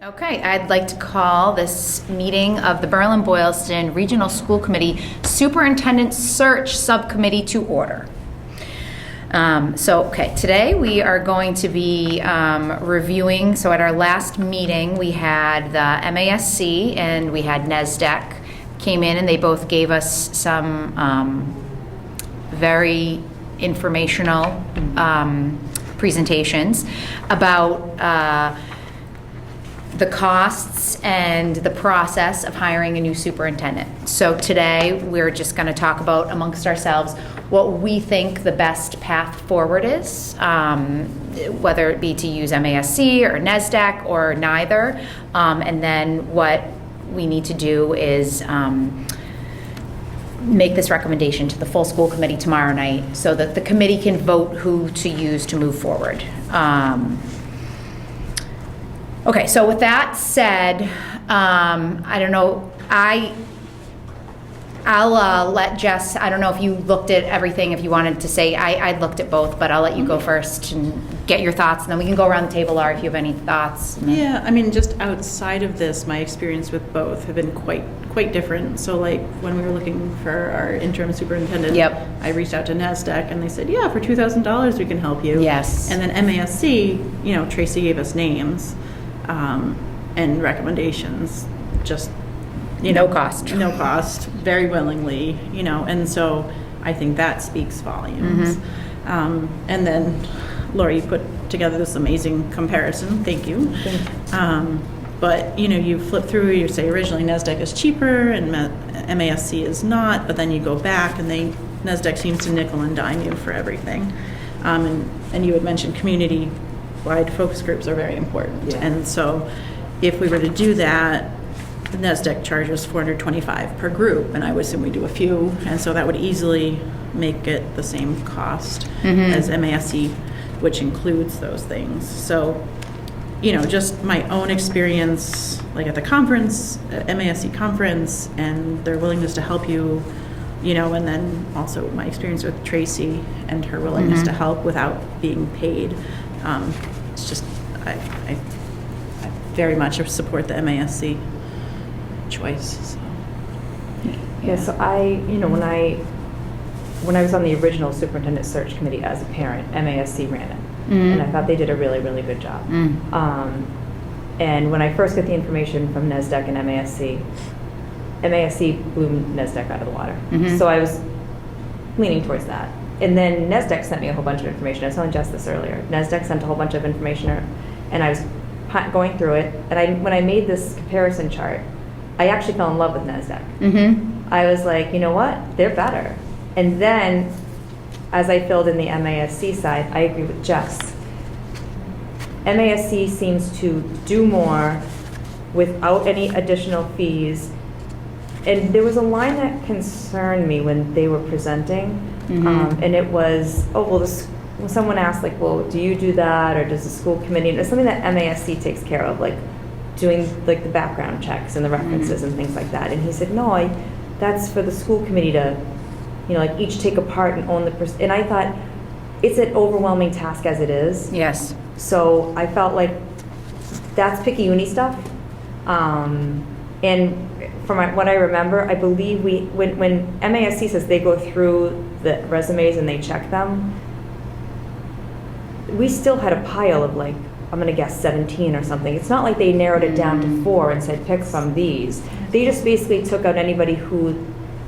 Okay, I'd like to call this meeting of the Berlin-Boylston Regional School Committee Superintendent Search Subcommittee to order. Today we are going to be reviewing, so at our last meeting we had the MASC and we had NESDEC came in and they both gave us some very informational presentations about the costs and the process of hiring a new superintendent. So today we're just going to talk about amongst ourselves what we think the best path forward is, whether it be to use MASC or NESDEC or neither, and then what we need to do is make this recommendation to the full school committee tomorrow night so that the committee can vote who to use to move forward. Okay, so with that said, I don't know, I'll let Jess, I don't know if you looked at everything, if you wanted to say, I looked at both, but I'll let you go first and get your thoughts, and then we can go around the table, Laura, if you have any thoughts. Yeah, I mean, just outside of this, my experience with both have been quite different. So like when we were looking for our interim superintendent, Yep. I reached out to NESDEC and they said, yeah, for $2,000 we can help you. Yes. And then MASC, Tracy gave us names and recommendations, just no cost, very willingly, and so I think that speaks volumes. Mm-hmm. And then Laura, you put together this amazing comparison. Thank you. But you flip through, you say originally NESDEC is cheaper and MASC is not, but then you go back and NESDEC seems to nickel and dime you for everything. And you had mentioned community-wide focus groups are very important. Yeah. And so if we were to do that, the NESDEC charges $425 per group, and I would assume we do a few, and so that would easily make it the same cost as MASC, which includes those things. So, just my own experience, like at the conference, MASC conference, and their willingness to help you, and then also my experience with Tracy and her willingness to help without being paid. It's just, I very much support the MASC choice. So. Yeah, so when I was on the original superintendent search committee as a parent, MASC ran it. And I thought they did a really, really good job. And when I first got the information from NESDEC and MASC blew NESDEC out of the water. So I was leaning towards that. And then NESDEC sent me a whole bunch of information. I was telling Jess this earlier. NESDEC sent a whole bunch of information, and I was going through it. And when I made this comparison chart, I actually fell in love with NESDEC. I was like, you know what? They're better. And then, as I filled in the MASC side, I agree with Jess. MASC seems to do more without any additional fees. And there was a line that concerned me when they were presenting, and it was, when someone asked, like, well, do you do that, or does the school committee? And it's something that MASC takes care of, like doing like the background checks and the references and things like that. And he said, no, that's for the school committee to, like each take a part and own the and I thought, it's an overwhelming task as it is. Yes. So I felt like that's picky-uni stuff. And from what I remember, I believe when MASC says they go through the resumes and they check them, we still had a pile of like, I'm going to guess 17 or something. It's not like they narrowed it down to 4 and said, pick from these. They just basically took out anybody who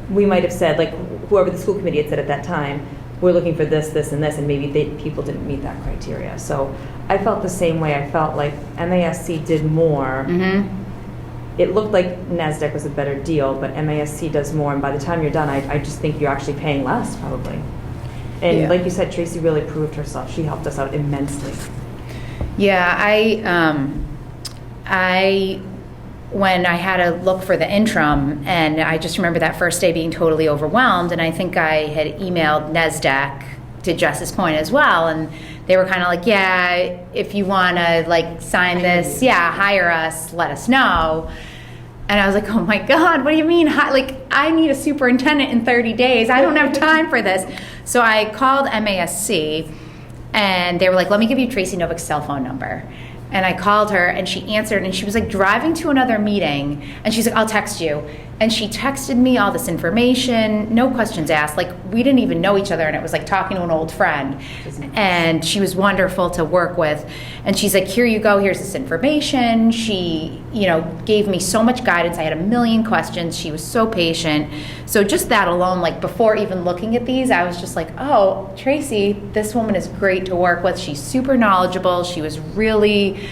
we might have said, like whoever the school committee had said at that time, we're looking for this, this, and this, and maybe people didn't meet that criteria. So I felt the same way. I felt like MASC did more. It looked like NESDEC was a better deal, but MASC does more, and by the time you're done, I just think you're actually paying less, probably. And like you said, Tracy really proved herself. She helped us out immensely. Yeah, when I had to look for the interim, and I just remember that first day being totally overwhelmed, and I think I had emailed NESDEC to Jess's point as well, and they were kind of like, yeah, if you want to like sign this, hire us, let us know. And I was like, oh my God, what do you mean? I need a superintendent in 30 days. I don't have time for this. So I called MASC, and they were like, let me give you Tracy Novick's cell phone number. And I called her and she answered and she was like driving to another meeting and she's like, I'll text you. And she texted me all this information, no questions asked. Like we didn't even know each other and it was like talking to an old friend. And she was wonderful to work with. And she's like, here you go, here's this information. She, gave me so much guidance. I had a million questions. She was so patient. So just that alone, like before even looking at these, I was just like, oh, Tracy, this woman is great to work with. She's super knowledgeable. She was really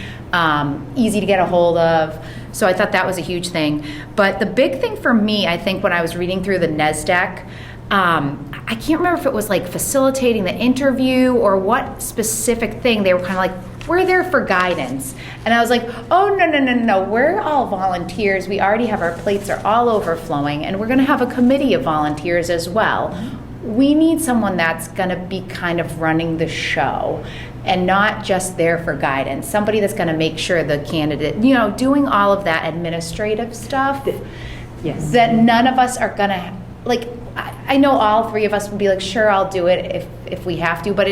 easy to get a hold of. So I thought that was a huge thing. But the big thing for me, I think when I was reading through the NESDEC, I can't remember if it was like facilitating the interview or what specific thing. They were kind of like, we're there for guidance. And I was like, oh, no. We're all volunteers. We already have, our plates are all overflowing, and we're going to have a committee of volunteers as well. We need someone that's going to be kind of running the show and not just there for guidance. Somebody that's going to make sure the candidate, doing all of that administrative stuff. Yes. That none of us are going to, like, I know all three of us would be like, sure, I'll do it if we have to, but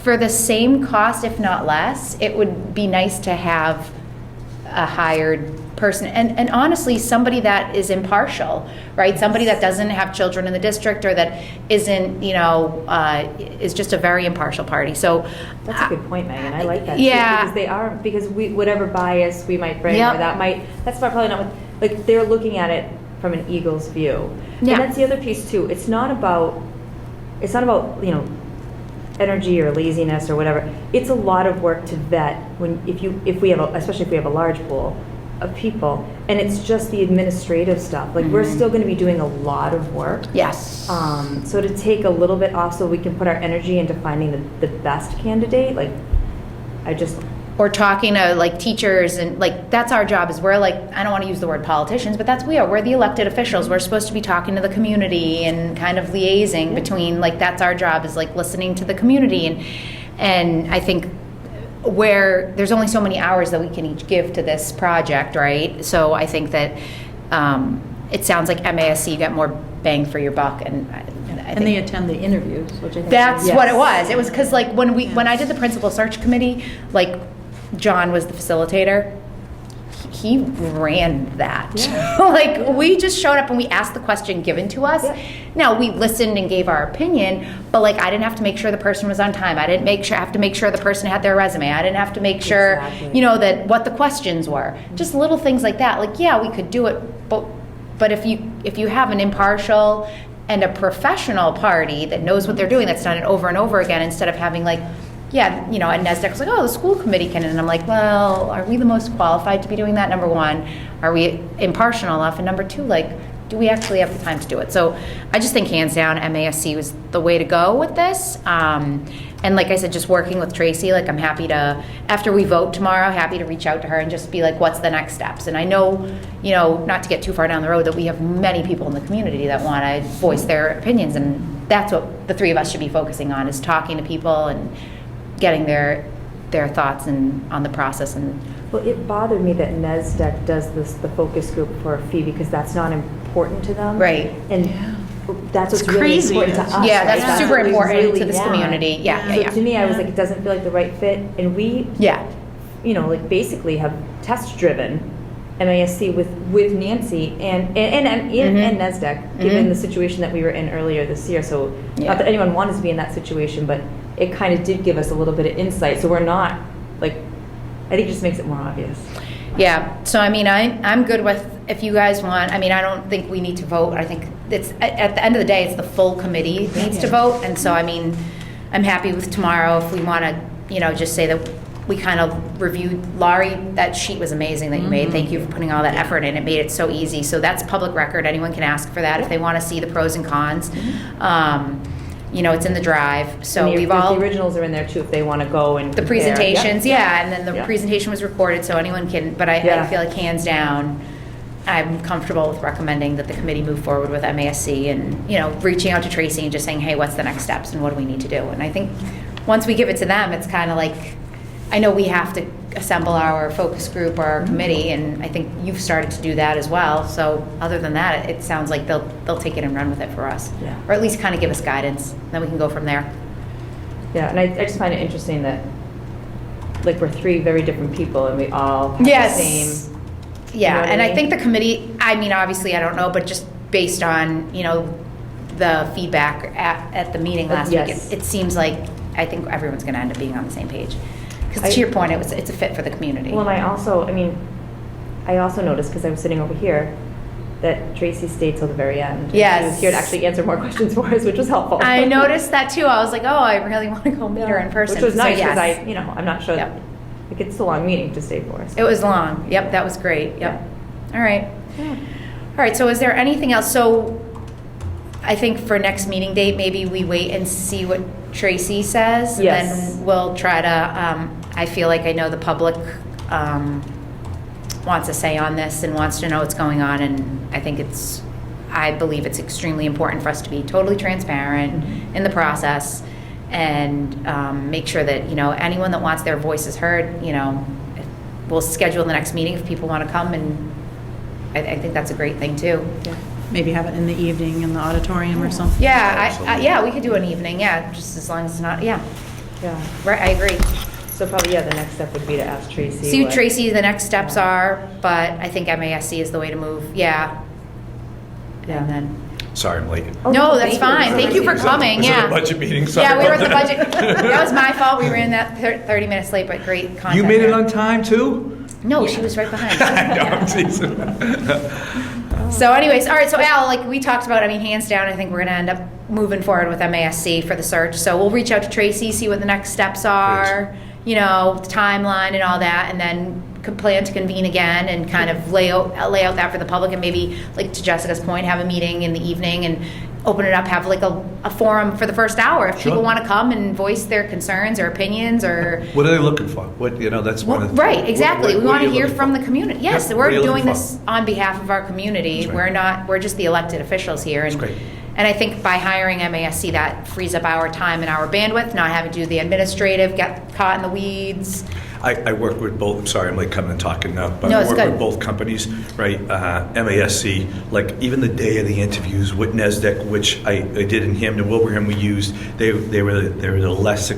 for the same cost, if not less, it would be nice to have a hired person, and honestly, somebody that is impartial, right? Somebody that doesn't have children in the district or that isn't, is just a very impartial party. So that's a good point, Megan. I like that. Yeah, too, because we whatever bias we might bring, or that's probably not what, like, they're looking at it from an eagle's view. Yeah. And that's the other piece too. It's not about energy or laziness or whatever. It's a lot of work to vet especially if we have a large pool of people, and it's just the administrative stuff. Like, we're still going to be doing a lot of work. Yes. So to take a little bit off so we can put our energy into finding the best candidate, or talking to like teachers, and like that's our job. Is we're like, I don't want to use the word politicians, but we're the elected officials. We're supposed to be talking to the community and kind of liaising between, like, that's our job, is like listening to the community. And I think where there's only so many hours that we can each give to this project, right? So I think that it sounds like MASC got more bang for your buck, and I think they attend the interviews, which I think that's what it was. It was because, like, when I did the principal search committee, like, John was the facilitator. He ran that. Yeah. Like, we just showed up and we asked the question given to us. Yeah. Now, we listened and gave our opinion, but, like, I didn't have to make sure the person was on time. I didn't have to make sure the person had their resume. I didn't have to make sure, that what the questions were. Just little things like that. Like, yeah, we could do it, but if you have an impartial and a professional party that knows what they're doing, that's done it over and over again, instead of having, like, at NESDEC, it's like, oh, the school committee can, and I'm like, well, are we the most qualified to be doing that? Number one, are we impartial enough? And number two, like, do we actually have the time to do it? So I just think hands down, MASC was the way to go with this. And like I said, just working with Tracy, like, I'm happy to, after we vote tomorrow, happy to reach out to her and just be like, what's the next steps? And I know, not to get too far down the road, that we have many people in the community that want to voice their opinions, and that's what the three of us should be focusing on, is talking to people and getting their thoughts on the process. And well, it bothered me that NESDEC does the focus group for a fee, because that's not important to them, right? And that's what's really important to us. Yeah, that's super important really to this community. Yeah. So to me, I was like, it doesn't feel like the right fit, and we, like, basically have test driven MASC with Nancy and NESDEC, given the situation that we were in earlier this year. So not that anyone wanted to be in that situation, but it kind of did give us a little bit of insight. So we're not, like, I think it just makes it more obvious. Yeah. So, I mean, I'm good with, if you guys want, I mean, I don't think we need to vote. I think it's, at the end of the day, it's the full committee needs to vote. And so, I mean, I'm happy with tomorrow if we want to, just say that we kind of reviewed, Laurie, that sheet was amazing that you made. Thank you for putting all that effort in. It made it so easy. So that's public record. Anyone can ask for that if they want to see the pros and cons. It's in the drive. So the originals are in there too if they want to go and the compare. Presentations, and then the presentation was recorded, so anyone can. But I feel like hands down, I'm comfortable with recommending that the committee move forward with MASC, and reaching out to Tracy and just saying, hey, what's the next steps and what do we need to do? And I think once we give it to them, it's kind of like, I know we have to assemble our focus group or our committee, and I think you've started to do that as well. So other than that, it sounds like they'll take it and run with it for us, or at least kind of give us guidance. Then we can go from there. Yeah, and I just find it interesting that like we're three very different people and we all have Yes. the same. Yeah, You know what and I I mean? think the committee, I mean, obviously, I don't know, but just based on, the feedback at the meeting last week, Yes. it seems like, I think everyone's going to end up being on the same page. I- Because to your point, it's a fit for the community. Well, and I also noticed, because I was sitting over here, that Tracy stayed till the very end. Yes. She was here to actually answer more questions for us, which was helpful. I noticed that too. I was like, oh, I really want to go meet her in person. Which was So, nice, because yes. I'm not sure, Yep. like, it's a long meeting to stay for. So. It was long. Yep, that was great. Yep. All right. All right, so is there anything else? So I think for next meeting date, maybe we wait and see what Tracy says. Yes. Then we'll try to, I feel like I know the public wants a say on this and wants to know what's going on. And I believe it's extremely important for us to be totally transparent in the process and make sure that, anyone that wants their voices heard, we'll schedule the next meeting if people want to come, and I think that's a great thing too. Yeah. Maybe have it in the evening in the auditorium or something. Yeah, we could do an evening, just as long as it's not, Yeah. right, I agree. So probably, the next step would be to ask Tracy. See what Tracy, the next steps are, but I think MASC is the way to move, Yeah. And then, Sorry, I'm late. no, that's fine, thank you for coming, Was it yeah. a budget meeting? Sorry Yeah, we were at the about budget, that was my fault, we ran that 30 minutes late, but great content. You made it there. on time, too? No, she was right behind. No, I'm teasing. So anyways, all right, so Al, like we talked about, hands down, I think we're gonna end up moving forward with MASC for the search. So we'll reach out to Tracy, see what the next steps are, the timeline and all that, and then could plan to convene again and kind of lay out that for the public, and maybe, like to Jessica's point, have a meeting in the evening and open it up, have like a forum for the first hour. If people Sure. want to come and voice their concerns or opinions or... What are they looking for? That's one of the... Right, exactly. We what want are to you hear looking from for? the community. Yes, Yep, what are we're you doing looking this on behalf of our community. That's right. We're just the elected officials here. That's great. And I think by hiring MASC, that frees up our time and our bandwidth, not having to do the administrative, get caught in the weeds. I work with both, I'm sorry, I'm like coming and talking now, but No, I it's work good. with both companies, right? MASC, like even the day of the interviews with NASDAQ, which I did in Hampton, Wilbraham we used, they were the less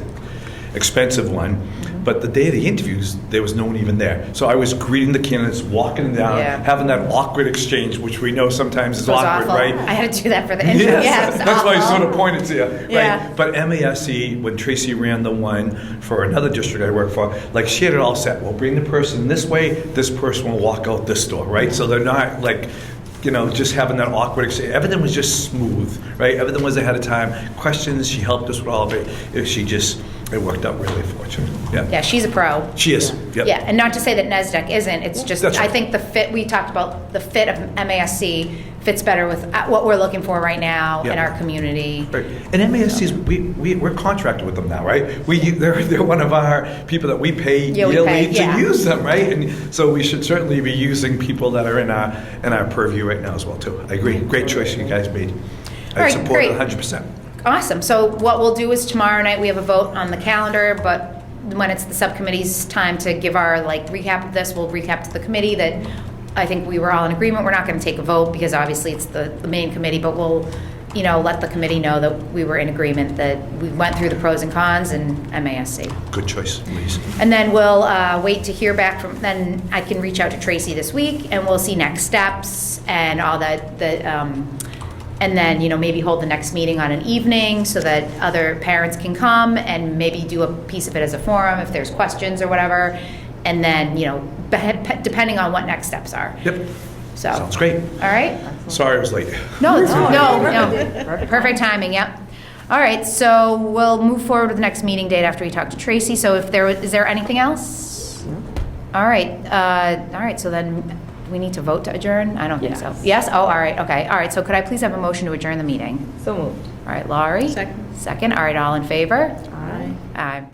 expensive one. But the day of the interviews, there was no one even there. So I was greeting the candidates, walking them down, Yeah. having that awkward exchange, which we know sometimes is It was awkward, awful. right? I had to do that for the intro. Yes, that's why I awful. sort of pointed to you, right? Yeah. But MASC, when Tracy ran the one for another district I work for, like she had it all set. We'll bring the person this way, this person will walk out this door, right? So they're not like, just having that awkward exchange. Everything was just smooth, right? Everything was ahead of time. Questions, she helped us with all of it. It worked out really fortunate. Yeah. Yeah, she's a pro. She is. Yep. Yeah, and not to say that NASDAQ isn't, it's just, That's right. I think the fit, we talked about the fit of MASC fits better with what we're looking for right now in Yep. our community. Right. And MASC's, we're contracted with them now, right? They're one of our people that we pay Yeah, we yearly pay, to yeah. use them, right? And so we should certainly be using people that are in our purview right now as well, too. I agree. Great choice you guys made. All I right, support great. it 100%. Awesome. So what we'll do is tomorrow night we have a vote on the calendar, but when it's the subcommittee's time to give our recap of this, we'll recap to the committee that I think we were all in agreement. We're not going to take a vote because obviously it's the main committee, but we'll, let the committee know that we were in agreement, that we went through the pros and cons and MASC. Good choice, Louise. And then we'll wait to hear back then I can reach out to Tracy this week and we'll see next steps and all that, and then, maybe hold the next meeting on an evening so that other parents can come and maybe do a piece of it as a forum if there's questions or whatever. And then, depending on what next steps are. Yep. So. Sounds great. All right. Sorry I was late. No, Perfect. perfect timing, yep. All right, so we'll move forward with the next meeting date after we talk to Tracy. So is there anything else? All right, so then we need to vote to adjourn? I don't think so. Yes. Yes? Oh, all right, okay. All right, so could I please have a motion to adjourn the meeting? So moved. All right, Laurie? Second. Second, all right, all in favor? Aye. Aye.